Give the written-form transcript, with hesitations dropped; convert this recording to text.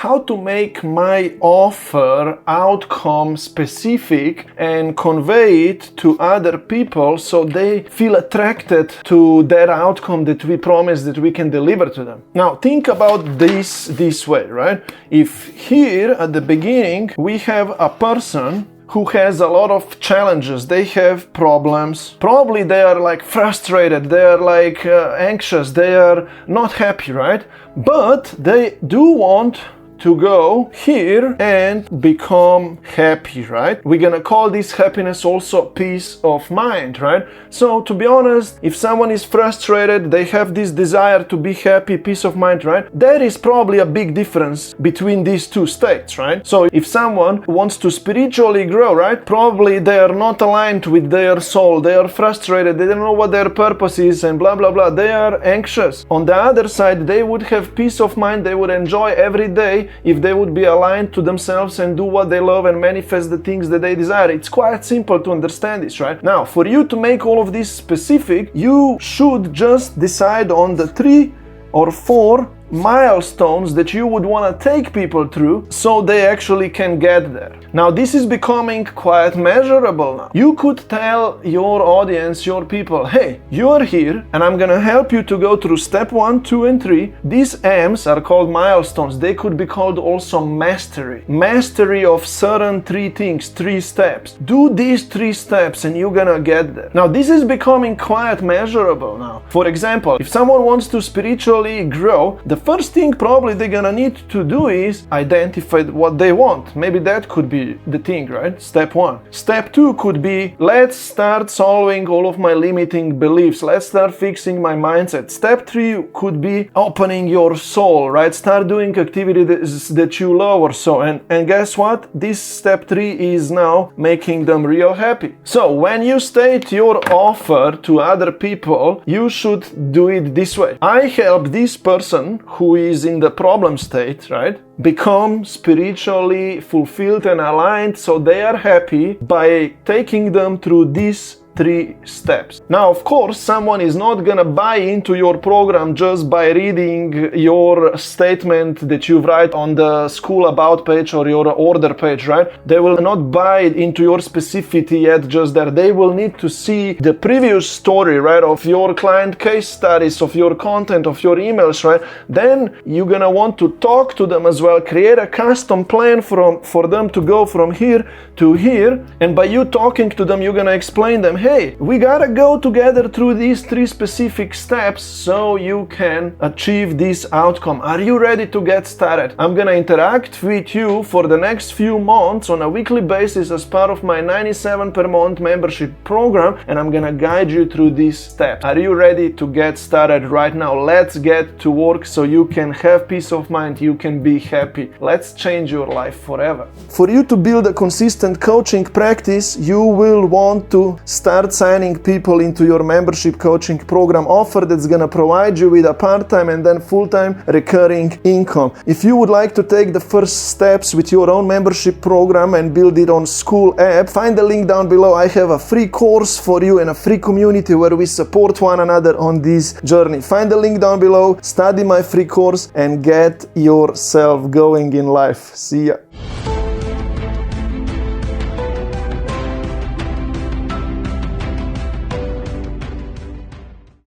how to make my offer outcome specific and convey it to other people so they feel attracted to that outcome that we promise that we can deliver to them. Now think about this way, right? If here at the beginning we have a person who has a lot of challenges, they have problems, probably they are like frustrated, they are like anxious, they are not happy, right? But they do want to go here and become happy, right? We're gonna call this happiness also peace of mind, right? So to be honest, if someone is frustrated, they have this desire to be happy, peace of mind, right? There is probably a big difference between these two states, right? So if someone wants to spiritually grow, right? Probably they are not aligned with their soul, they are frustrated, they don't know what their purpose is and blah, blah, blah. They are anxious. On the other side, they would have peace of mind, they would enjoy every day if they would be aligned to themselves and do what they love and manifest the things that they desire. It's quite simple to understand this, right? Now, for you to make all of this specific, you should just decide on the 3 or 4 milestones that you would want to take people through so they actually can get there. Now this is becoming quite measurable now. You could tell your audience, your people, hey, you are here and I'm gonna help you to go through step 1, 2 and 3. These M's are called milestones. They could be called also mastery. Mastery of certain 3 things, 3 steps. Do these 3 steps and you're gonna get there. Now this is becoming quite measurable now. For example, if someone wants to spiritually grow, the first thing probably they're gonna need to do is identify what they want. Maybe that could be the thing, right? Step 1. Step 2 could be, let's start solving all of my limiting beliefs. Let's start fixing my mindset. Step 3 could be opening your soul, right? Start doing activities that you love or so. And guess what? This step 3 is now making them real happy. So when you state your offer to other people, you should do it this way. I help this person who is in the problem state, right, become spiritually fulfilled and aligned so they are happy by taking them through these 3 steps. Now, of course, someone is not gonna buy into your program just by reading your statement that you write on the Skool about page or your order page, right? They will not buy into your specificity yet just there. They will need to see the previous story, right, of your client case studies, of your content, of your emails, right? Then you're gonna want to talk to them as well, create a custom plan for them to go from here to here. And by you talking to them, you're gonna explain them, hey, we gotta go together through these 3 specific steps so you can achieve this outcome. Are you ready to get started? I'm gonna interact with you for the next few months on a weekly basis as part of my $97 per month membership program, and I'm gonna guide you through these steps. Are you ready to get started right now? Let's get to work so you can have peace of mind, you can be happy. Let's change your life forever. For you to build a consistent coaching practice, you will want to start signing people into your membership coaching program offer that's gonna provide you with a part-time and then full-time recurring income. If you would like to take the first steps with your own membership program and build it on Skool app, find the link down below. I have a free course for you and a free community where we support one another on this journey. Find the link down below, study my free course and get yourself going in life. See ya.